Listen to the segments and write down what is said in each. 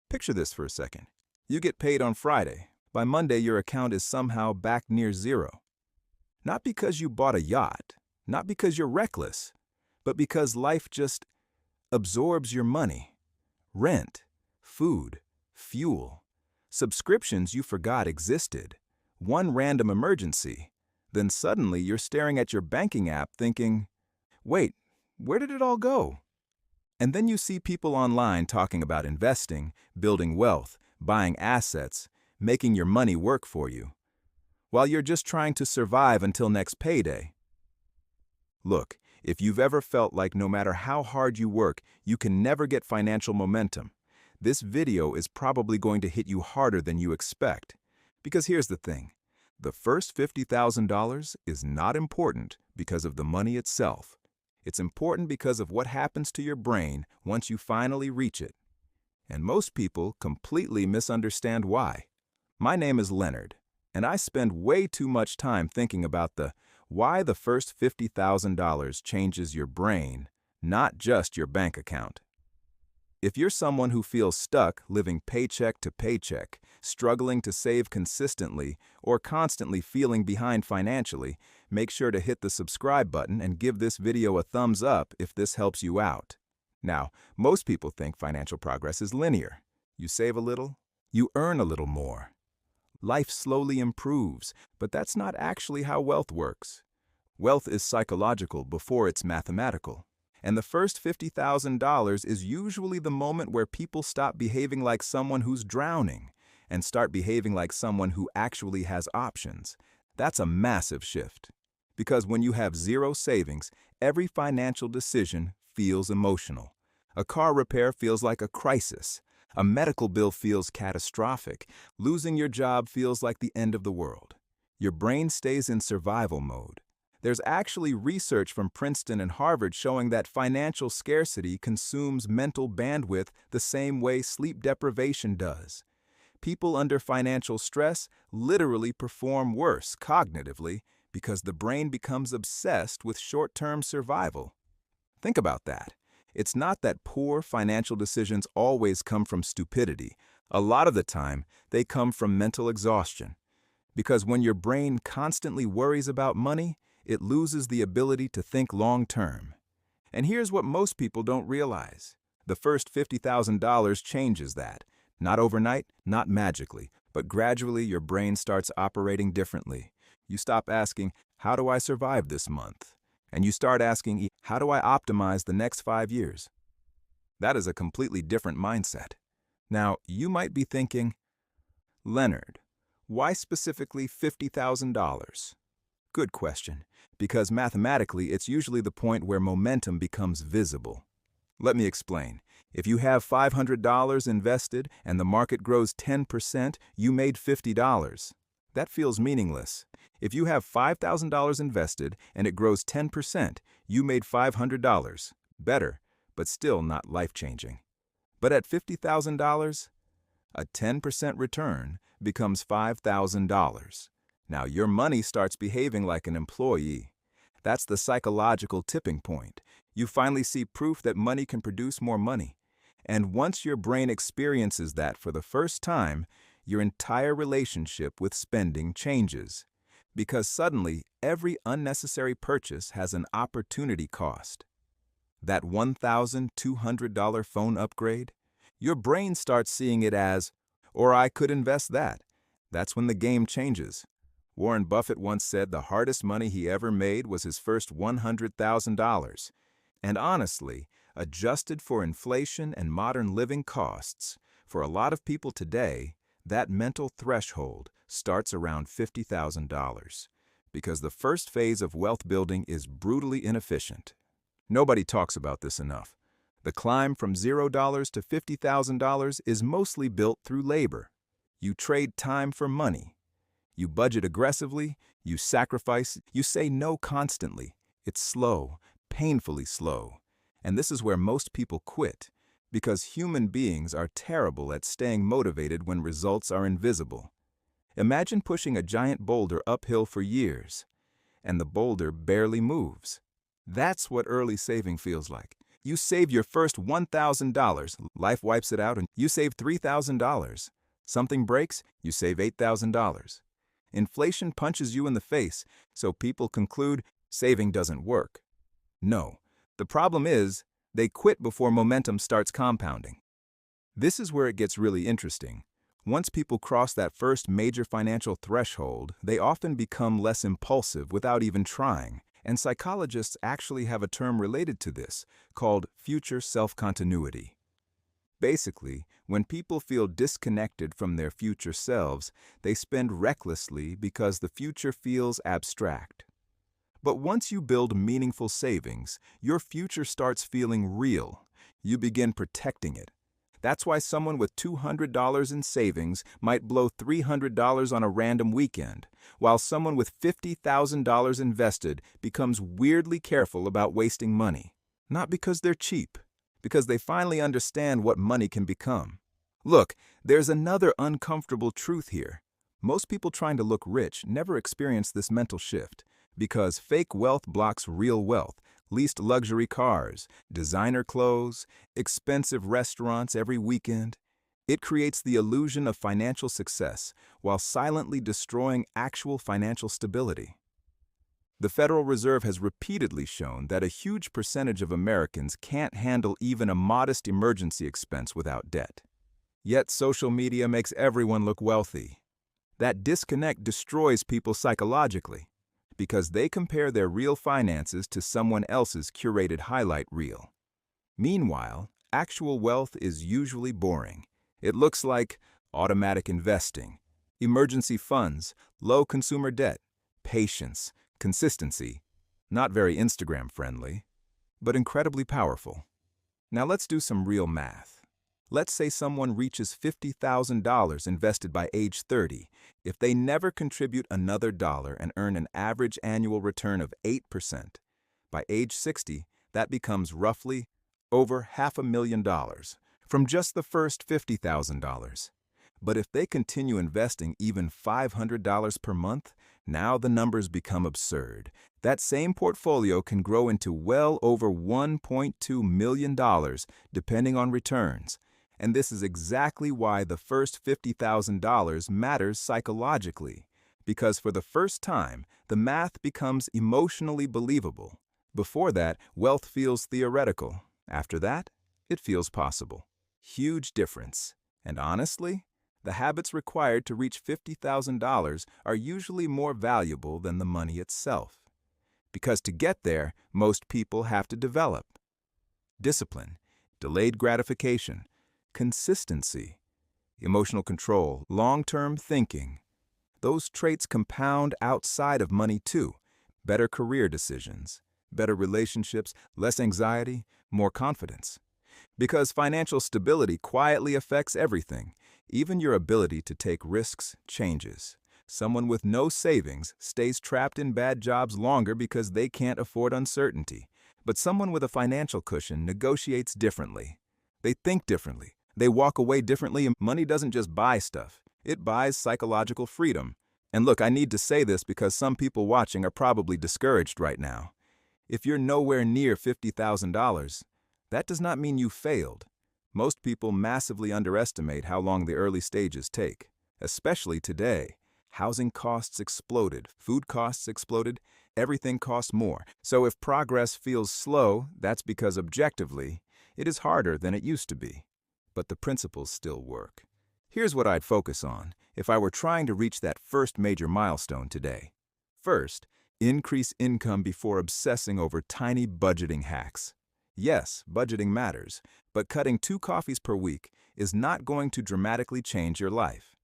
Picture this for a second. You get paid on Friday. By Monday, your account is somehow back near zero. Not because you bought a yacht, not because you're reckless, but because life just absorbs your money. Rent, food, fuel, subscriptions you forgot existed, one random emergency. Then suddenly you're staring at your banking app thinking, wait, where did it all go? And then you see people online talking about investing, building wealth, buying assets, making your money work for you, while you're just trying to survive until next payday. Look, if you've ever felt like no matter how hard you work, you can never get financial momentum, this video is probably going to hit you harder than you expect. Because here's the thing, the first $50,000 is not important because of the money itself. It's important because of what happens to your brain once you finally reach it. And most people completely misunderstand why. My name is Leonard, and I spend way too much time thinking about why the first $50,000 changes your brain, not just your bank account. If you're someone who feels stuck living paycheck to paycheck, struggling to save consistently, or constantly feeling behind financially, make sure to hit the subscribe button and give this video a thumbs up if this helps you out. Now, most people think financial progress is linear. You save a little, you earn a little more. Life slowly improves, but that's not actually how wealth works. Wealth is psychological before it's mathematical. And the first $50,000 is usually the moment where people stop behaving like someone who's drowning and start behaving like someone who actually has options. That's a massive shift. Because when you have zero savings, every financial decision feels emotional. A car repair feels like a crisis. A medical bill feels catastrophic. Losing your job feels like the end of the world. Your brain stays in survival mode. There's actually research from Princeton and Harvard showing that financial scarcity consumes mental bandwidth the same way sleep deprivation does. People under financial stress literally perform worse cognitively because the brain becomes obsessed with short-term survival. Think about that. It's not that poor financial decisions always come from stupidity. A lot of the time, they come from mental exhaustion. Because when your brain constantly worries about money, it loses the ability to think long-term. And here's what most people don't realize. The first $50,000 changes that. Not overnight, not magically, but gradually your brain starts operating differently. You stop asking, how do I survive this month? And you start asking, how do I optimize the next 5 years? That is a completely different mindset. Now, you might be thinking, Leonard, why specifically $50,000? Good question, because mathematically it's usually the point where momentum becomes visible. Let me explain. If you have $500 invested and the market grows 10%, you made $50. That feels meaningless. If you have $5,000 invested and it grows 10%, you made $500. Better, but still not life-changing. But at $50,000, a 10% return becomes $5,000. Now your money starts behaving like an employee. That's the psychological tipping point. You finally see proof that money can produce more money. And once your brain experiences that for the first time, your entire relationship with spending changes. Because suddenly, every unnecessary purchase has an opportunity cost. That $1,200 phone upgrade, your brain starts seeing it as, or I could invest that. That's when the game changes. Warren Buffett once said the hardest money he ever made was his first $100,000. And honestly, adjusted for inflation and modern living costs, for a lot of people today, that mental threshold starts around $50,000. Because the first phase of wealth building is brutally inefficient. Nobody talks about this enough. The climb from $0 to $50,000 is mostly built through labor. You trade time for money. You budget aggressively, you sacrifice, you say no constantly. It's slow, painfully slow. And this is where most people quit, because human beings are terrible at staying motivated when results are invisible. Imagine pushing a giant boulder uphill for years, and the boulder barely moves. That's what early saving feels like. You save your first $1,000, life wipes it out, and you save $3,000. Something breaks, you save $8,000. Inflation punches you in the face, so people conclude saving doesn't work. No, the problem is they quit before momentum starts compounding. This is where it gets really interesting. Once people cross that first major financial threshold, they often become less impulsive without even trying. And psychologists actually have a term related to this, called future self-continuity. Basically, when people feel disconnected from their future selves, they spend recklessly because the future feels abstract. But once you build meaningful savings, your future starts feeling real. You begin protecting it. That's why someone with $200 in savings might blow $300 on a random weekend, while someone with $50,000 invested becomes weirdly careful about wasting money. Not because they're cheap, because they finally understand what money can become. Look, there's another uncomfortable truth here. Most people trying to look rich never experience this mental shift, because fake wealth blocks real wealth. Leased luxury cars, designer clothes, expensive restaurants every weekend. It creates the illusion of financial success while silently destroying actual financial stability. The Federal Reserve has repeatedly shown that a huge percentage of Americans can't handle even a modest emergency expense without debt. Yet social media makes everyone look wealthy. That disconnect destroys people psychologically, because they compare their real finances to someone else's curated highlight reel. Meanwhile, actual wealth is usually boring. It looks like automatic investing, emergency funds, low consumer debt, patience, consistency. Not very Instagram-friendly, but incredibly powerful. Now let's do some real math. Let's say someone reaches $50,000 invested by age 30. If they never contribute another dollar and earn an average annual return of 8%, by age 60, that becomes roughly over $500,000 from just the first $50,000. But if they continue investing even $500 per month, now the numbers become absurd. That same portfolio can grow into well over $1.2 million, depending on returns. And this is exactly why the first $50,000 matters psychologically, because for the first time, the math becomes emotionally believable. Before that, wealth feels theoretical. After that, it feels possible. Huge difference. And honestly, the habits required to reach $50,000 are usually more valuable than the money itself. Because to get there, most people have to develop discipline, delayed gratification, consistency, emotional control, long-term thinking. Those traits compound outside of money too. Better career decisions, better relationships, less anxiety, more confidence. Because financial stability quietly affects everything. Even your ability to take risks changes. Someone with no savings stays trapped in bad jobs longer because they can't afford uncertainty. But someone with a financial cushion negotiates differently. They think differently. They walk away differently, and money doesn't just buy stuff. It buys psychological freedom. And look, I need to say this because some people watching are probably discouraged right now. If you're nowhere near $50,000, that does not mean you failed. Most people massively underestimate how long the early stages take, especially today. Housing costs exploded, food costs exploded, everything costs more. So if progress feels slow, that's because objectively, it is harder than it used to be. But the principles still work. Here's what I'd focus on if I were trying to reach that first major milestone today. First, increase income before obsessing over tiny budgeting hacks. Yes, budgeting matters, but cutting 2 coffees per week is not going to dramatically change your life.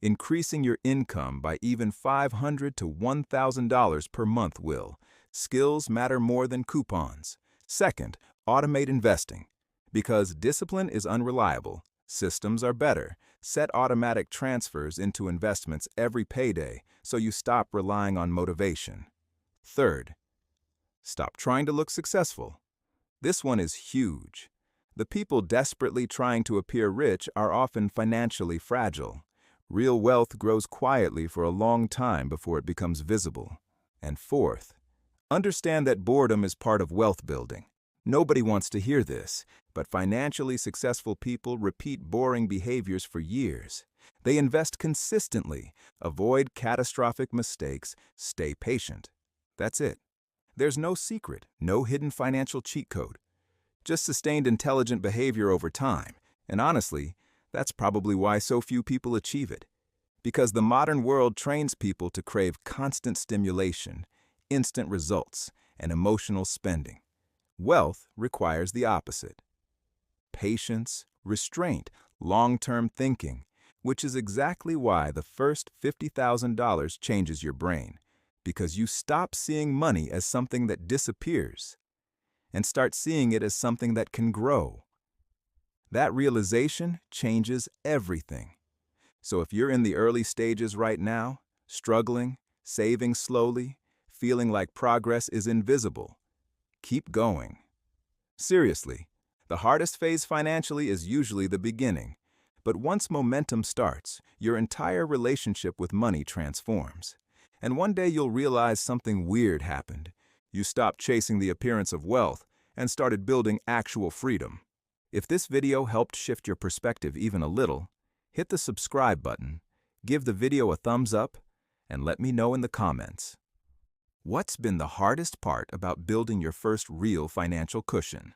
Increasing your income by even $500 to $1,000 per month will. Skills matter more than coupons. Second, automate investing. Because discipline is unreliable, systems are better. Set automatic transfers into investments every payday so you stop relying on motivation. Third, stop trying to look successful. This one is huge. The people desperately trying to appear rich are often financially fragile. Real wealth grows quietly for a long time before it becomes visible. And fourth, understand that boredom is part of wealth building. Nobody wants to hear this, but financially successful people repeat boring behaviors for years. They invest consistently, avoid catastrophic mistakes, stay patient. That's it. There's no secret, no hidden financial cheat code. Just sustained intelligent behavior over time. And honestly, that's probably why so few people achieve it. Because the modern world trains people to crave constant stimulation, instant results, and emotional spending. Wealth requires the opposite. Patience, restraint, long-term thinking, which is exactly why the first $50,000 changes your brain, because you stop seeing money as something that disappears and start seeing it as something that can grow. That realization changes everything. So if you're in the early stages right now, struggling, saving slowly, feeling like progress is invisible, keep going. Seriously, the hardest phase financially is usually the beginning, but once momentum starts, your entire relationship with money transforms. And one day you'll realize something weird happened. You stopped chasing the appearance of wealth and started building actual freedom. If this video helped shift your perspective even a little, hit the subscribe button, give the video a thumbs up, and let me know in the comments. What's been the hardest part about building your first real financial cushion?